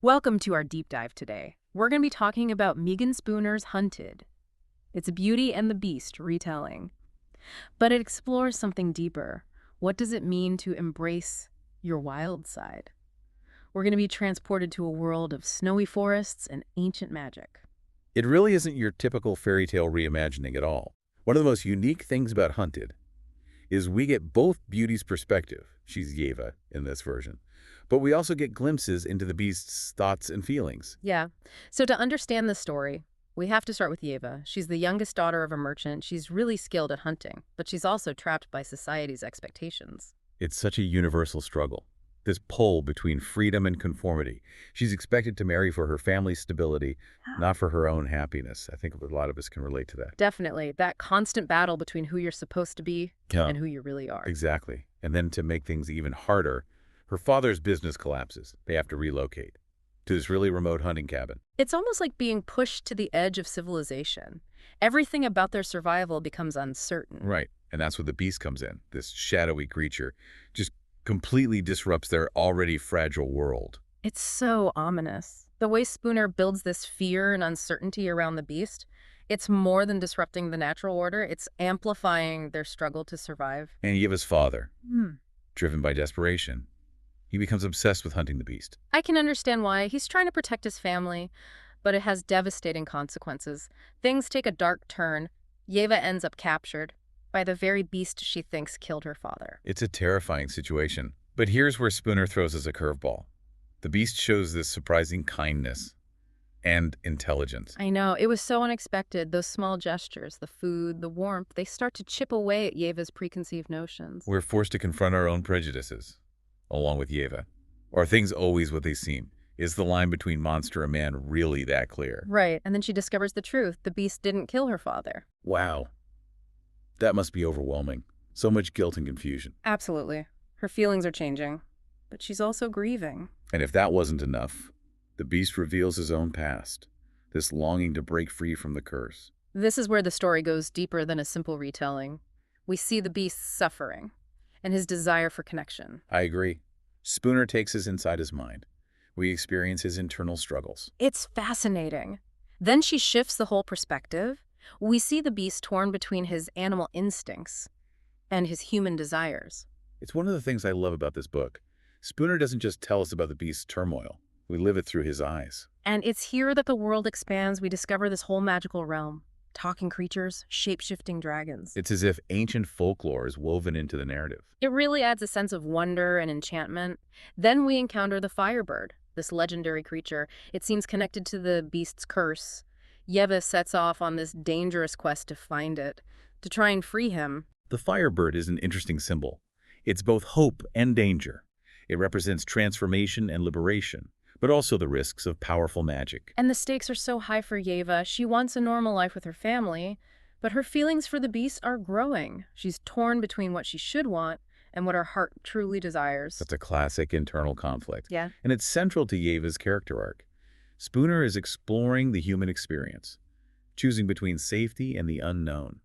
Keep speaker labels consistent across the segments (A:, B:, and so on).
A: Welcome to our deep dive today. We're going to be talking about Meagan Spooner's Hunted. It's a Beauty and the Beast retelling, but it explores something deeper. What does it mean to embrace your wild side? We're going to be transported to a world of snowy forests and ancient magic.
B: It really isn't your typical fairy tale reimagining at all. One of the most unique things about Hunted is we get both Beauty's perspective, she's Yeva in this version, but we also get glimpses into the beast's thoughts and feelings.
A: Yeah. So to understand the story, we have to start with Yeva. She's the youngest daughter of a merchant. She's really skilled at hunting, but she's also trapped by society's expectations.
B: It's such a universal struggle, this pull between freedom and conformity. She's expected to marry for her family's stability, not for her own happiness. I think a lot of us can relate to that.
A: Definitely. That constant battle between who you're supposed to be and who you really are.
B: Exactly. And then to make things even harder, her father's business collapses. They have to relocate to this really remote hunting cabin.
A: It's almost like being pushed to the edge of civilization. Everything about their survival becomes uncertain.
B: Right. And that's where the beast comes in. This shadowy creature just completely disrupts their already fragile world.
A: It's so ominous. The way Spooner builds this fear and uncertainty around the beast, it's more than disrupting the natural order. It's amplifying their struggle to survive.
B: And Yeva's father,
A: Hmm.
B: driven by desperation, he becomes obsessed with hunting the beast.
A: I can understand why. He's trying to protect his family, but it has devastating consequences. Things take a dark turn. Yeva ends up captured by the very beast she thinks killed her father.
B: It's a terrifying situation. But here's where Spooner throws us a curveball. The beast shows this surprising kindness and intelligence.
A: I know. It was so unexpected. Those small gestures, the food, the warmth, they start to chip away at Yeva's preconceived notions.
B: We're forced to confront our own prejudices, along with Yeva. Are things always what they seem? Is the line between monster and man really that clear?
A: Right. And then she discovers the truth. The beast didn't kill her father.
B: Wow. That must be overwhelming. So much guilt and confusion.
A: Absolutely. Her feelings are changing, but she's also grieving.
B: And if that wasn't enough, the beast reveals his own past, this longing to break free from the curse.
A: This is where the story goes deeper than a simple retelling. We see the beast's suffering and his desire for connection.
B: I agree. Spooner takes us inside his mind. We experience his internal struggles.
A: It's fascinating. Then she shifts the whole perspective. We see the beast torn between his animal instincts and his human desires.
B: It's one of the things I love about this book. Spooner doesn't just tell us about the beast's turmoil. We live it through his eyes.
A: And it's here that the world expands. We discover this whole magical realm. Talking creatures, shape-shifting dragons.
B: It's as if ancient folklore is woven into the narrative.
A: It really adds a sense of wonder and enchantment. Then we encounter the Firebird, this legendary creature. It seems connected to the beast's curse. Yeva sets off on this dangerous quest to find it, to try and free him.
B: The Firebird is an interesting symbol. It's both hope and danger. It represents transformation and liberation, but also the risks of powerful magic.
A: And the stakes are so high for Yeva. She wants a normal life with her family, but her feelings for the beast are growing. She's torn between what she should want and what her heart truly desires.
B: That's a classic internal conflict.
A: Yeah.
B: And it's central to Yeva's character arc. Spooner is exploring the human experience, choosing between safety and the unknown.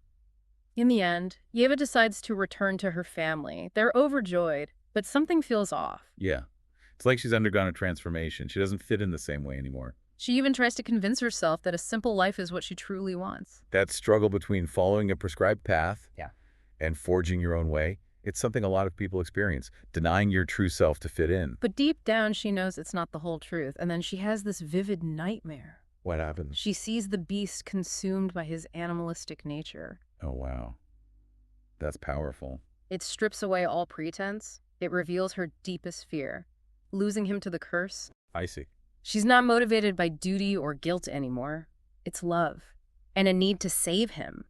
A: In the end, Yeva decides to return to her family. They're overjoyed, but something feels off.
B: Yeah. It's like she's undergone a transformation. She doesn't fit in the same way anymore.
A: She even tries to convince herself that a simple life is what she truly wants.
B: That struggle between following a prescribed path
A: Yeah.
B: and forging your own way, it's something a lot of people experience, denying your true self to fit in.
A: But deep down, she knows it's not the whole truth. And then she has this vivid nightmare.
B: What happens?
A: She sees the beast consumed by his animalistic nature.
B: Oh, wow. That's powerful.
A: It strips away all pretense. It reveals her deepest fear, losing him to the curse.
B: I see.
A: She's not motivated by duty or guilt anymore. It's love and a need to save him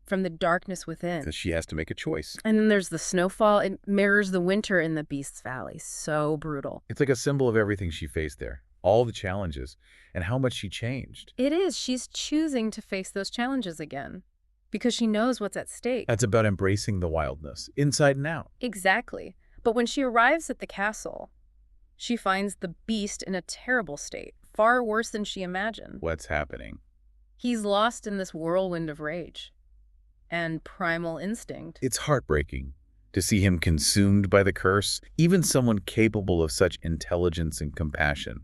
A: from the darkness within.
B: Because she has to make a choice.
A: And then there's the snowfall. It mirrors the winter in the Beast's Valley. So brutal.
B: It's like a symbol of everything she faced there, all the challenges, and how much she changed.
A: It is. She's choosing to face those challenges again because she knows what's at stake.
B: That's about embracing the wildness, inside and out.
A: Exactly. But when she arrives at the castle, she finds the beast in a terrible state, far worse than she imagined.
B: What's happening?
A: He's lost in this whirlwind of rage and primal instinct.
B: It's heartbreaking to see him consumed by the curse. Even someone capable of such intelligence and compassion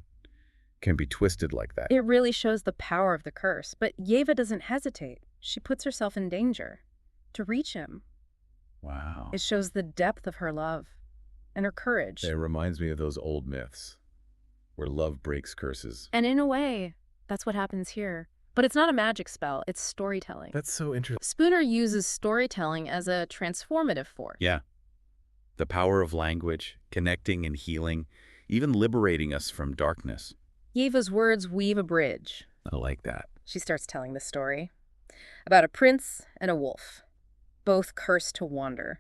B: can be twisted like that.
A: It really shows the power of the curse, but Yeva doesn't hesitate. She puts herself in danger to reach him.
B: Wow.
A: It shows the depth of her love and her courage.
B: It reminds me of those old myths where love breaks curses.
A: And in a way, that's what happens here. But it's not a magic spell, it's storytelling.
B: That's so interesting.
A: Spooner uses storytelling as a transformative force.
B: Yeah. The power of language, connecting and healing, even liberating us from darkness.
A: Yeva's words weave a bridge.
B: I like that.
A: She starts telling the story about a prince and a wolf, both cursed to wander,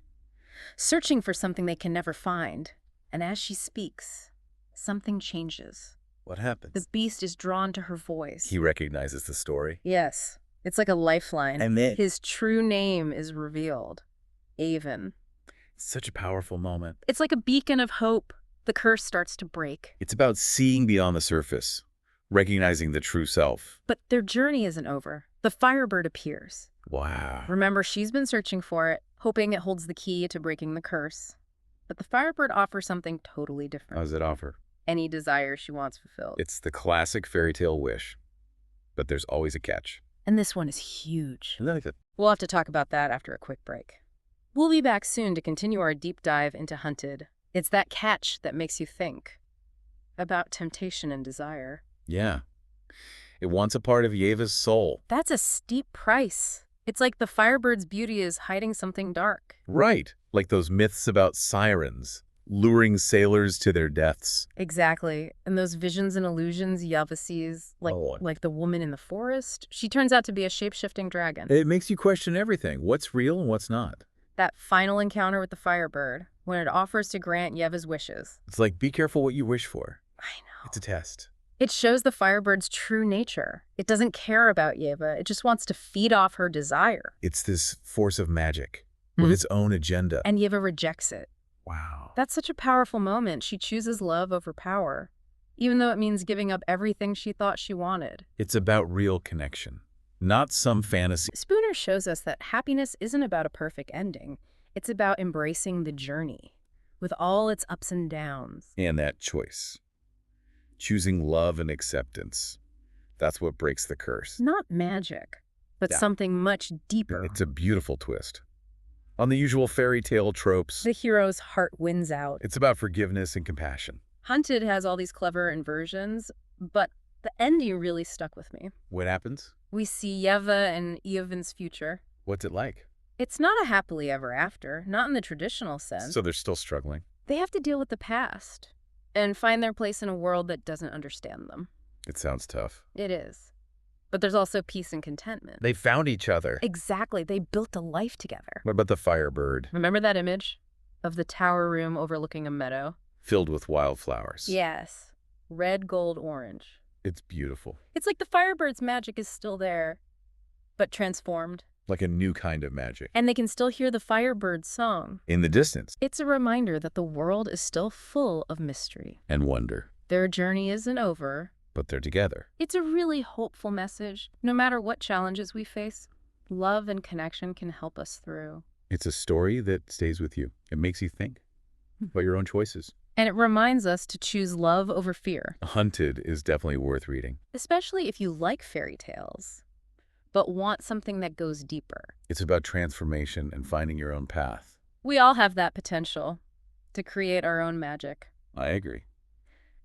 A: searching for something they can never find. And as she speaks, something changes.
B: What happens?
A: The beast is drawn to her voice.
B: He recognizes the story.
A: Yes, it's like a lifeline.
B: And then
A: his true name is revealed. Avon.
B: such a powerful moment.
A: It's like a beacon of hope. The curse starts to break.
B: It's about seeing beyond the surface, recognizing the true self.
A: But their journey isn't over. The Firebird appears.
B: Wow.
A: Remember, she's been searching for it, hoping it holds the key to breaking the curse. But the Firebird offers something totally
B: How
A: different.
B: does it offer?
A: Any desire she wants fulfilled.
B: It's the classic fairy tale wish, but there's always a catch.
A: And this one is huge.
B: I like that.
A: We'll have to talk about that after a quick break. We'll be back soon to continue our deep dive into Hunted. It's that catch that makes you think about temptation and desire.
B: Yeah. It wants a part of Yeva's soul.
A: That's a steep price. It's like the Firebird's beauty is hiding something dark.
B: Right. Like those myths about sirens, luring sailors to their deaths.
A: Exactly. And those visions and illusions Yava sees,
B: Oh.
A: like the woman in the forest, she turns out to be a shape-shifting dragon.
B: It makes you question everything. What's real and what's not?
A: That final encounter with the Firebird, when it offers to grant Yeva's wishes.
B: It's like, be careful what you wish for.
A: I know.
B: It's a test.
A: It shows the Firebird's true nature. It doesn't care about Yeva. It just wants to feed off her desire.
B: It's this force of magic with its own agenda.
A: And Yeva rejects it.
B: Wow.
A: That's such a powerful moment. She chooses love over power, even though it means giving up everything she thought she wanted.
B: It's about real connection, not some fantasy.
A: Spooner shows us that happiness isn't about a perfect ending. It's about embracing the journey, with all its ups and downs.
B: And that choice. Choosing love and acceptance. That's what breaks the curse.
A: Not magic, but
B: Yeah.
A: something much deeper.
B: It's a beautiful twist. On the usual fairy tale tropes,
A: The hero's heart wins out.
B: it's about forgiveness and compassion.
A: Hunted has all these clever inversions, but the ending really stuck with me.
B: What happens?
A: We see Yeva and Eovan's future.
B: What's it like?
A: It's not a happily ever after, not in the traditional sense.
B: So they're still struggling.
A: They have to deal with the past and find their place in a world that doesn't understand them.
B: It sounds tough.
A: It is. But there's also peace and contentment.
B: They found each other.
A: Exactly. They built a life together.
B: What about the Firebird?
A: Remember that image of the tower room overlooking a meadow?
B: Filled with wildflowers.
A: Yes. Red, gold, orange.
B: It's beautiful.
A: It's like the Firebird's magic is still there, but transformed.
B: Like a new kind of magic.
A: And they can still hear the Firebird's song.
B: In the distance.
A: It's a reminder that the world is still full of mystery.
B: And wonder.
A: Their journey isn't over.
B: But they're together.
A: It's a really hopeful message. No matter what challenges we face, love and connection can help us through.
B: It's a story that stays with you. It makes you think about your own choices.
A: And it reminds us to choose love over fear.
B: Hunted is definitely worth reading.
A: Especially if you like fairy tales, but want something that goes deeper.
B: It's about transformation and finding your own path.
A: We all have that potential to create our own magic.
B: I agree.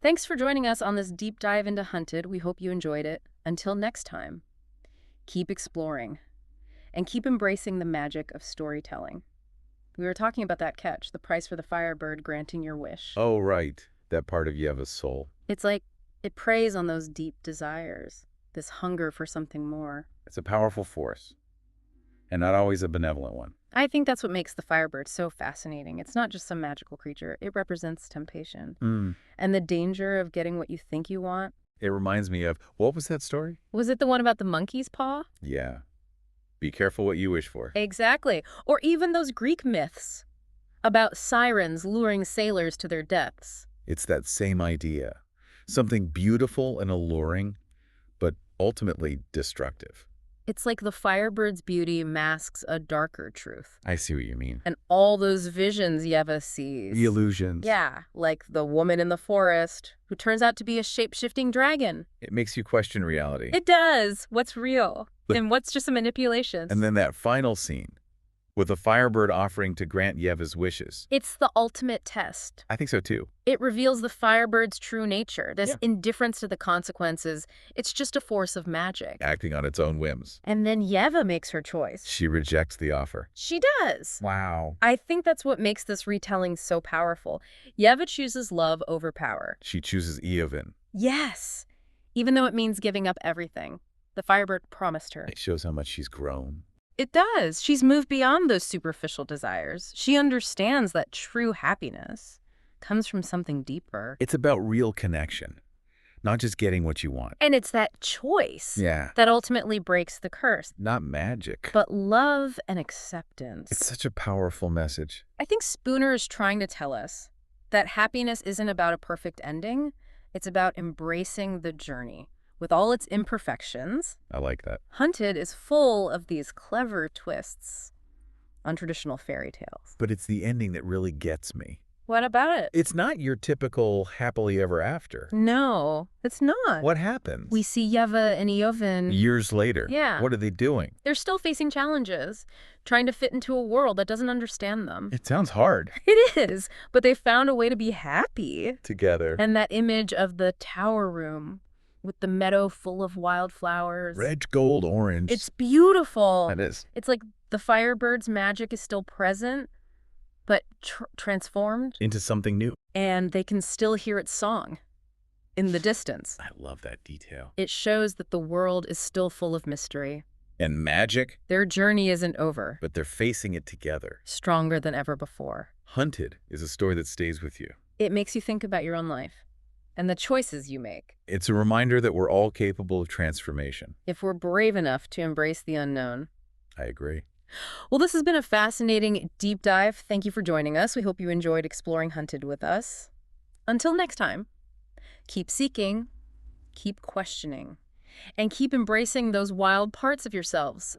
A: Thanks for joining us on this deep dive into Hunted. We hope you enjoyed it. Until next time, keep exploring and keep embracing the magic of storytelling. We were talking about that catch, the price for the Firebird granting your wish.
B: Oh, right. That part of Yeva's soul.
A: It's like it preys on those deep desires, this hunger for something more.
B: It's a powerful force. And not always a benevolent one.
A: I think that's what makes the Firebird so fascinating. It's not just some magical creature. It represents temptation and the danger of getting what you think you want.
B: It reminds me of, what was that story?
A: Was it the one about the monkey's paw?
B: Yeah. Be careful what you wish for.
A: Exactly. Or even those Greek myths about sirens luring sailors to their deaths.
B: It's that same idea. Something beautiful and alluring, but ultimately destructive.
A: It's like the firebird's beauty masks a darker truth.
B: I see what you mean.
A: And all those visions Yeva sees.
B: The illusions.
A: Yeah, like the woman in the forest who turns out to be a shape-shifting dragon.
B: It makes you question reality.
A: It does. What's real?
B: But-
A: And what's just a manipulation?
B: And then that final scene with the firebird offering to grant Yeva's wishes.
A: It's the ultimate test.
B: I think so too.
A: It reveals the firebird's true nature, this
B: Yeah.
A: indifference to the consequences. It's just a force of magic.
B: Acting on its own whims.
A: And then Yeva makes her choice.
B: She rejects the offer.
A: She does.
B: Wow.
A: I think that's what makes this retelling so powerful. Yeva chooses love over power.
B: She chooses Eowyn.
A: Yes, even though it means giving up everything. The firebird promised her.
B: It shows how much she's grown.
A: It does. She's moved beyond those superficial desires. She understands that true happiness comes from something deeper.
B: It's about real connection, not just getting what you want.
A: And it's that choice
B: Yeah.
A: that ultimately breaks the curse.
B: Not magic.
A: But love and acceptance.
B: It's such a powerful message.
A: I think Spooner is trying to tell us that happiness isn't about a perfect ending. It's about embracing the journey. With all its imperfections,
B: I like that.
A: Hunted is full of these clever twists on traditional fairy tales.
B: But it's the ending that really gets me.
A: What about it?
B: It's not your typical happily ever after.
A: No, it's not.
B: What happens?
A: We see Yeva and Eowyn.
B: Years later.
A: Yeah.
B: What are they doing?
A: They're still facing challenges, trying to fit into a world that doesn't understand them.
B: It sounds hard.
A: It is, but they found a way to be happy.
B: Together.
A: And that image of the tower room with the meadow full of wildflowers.
B: Red, gold, orange.
A: It's beautiful.
B: That is.
A: It's like the firebird's magic is still present, but transformed.
B: Into something new.
A: And they can still hear its song in the distance.
B: I love that detail.
A: It shows that the world is still full of mystery.
B: And magic,
A: Their journey isn't over.
B: but they're facing it together.
A: Stronger than ever before.
B: Hunted is a story that stays with you.
A: It makes you think about your own life and the choices you make.
B: It's a reminder that we're all capable of transformation.
A: If we're brave enough to embrace the unknown.
B: I agree.
A: Well, this has been a fascinating deep dive. Thank you for joining us. We hope you enjoyed exploring Hunted with us. Until next time, keep seeking, keep questioning, and keep embracing those wild parts of yourselves.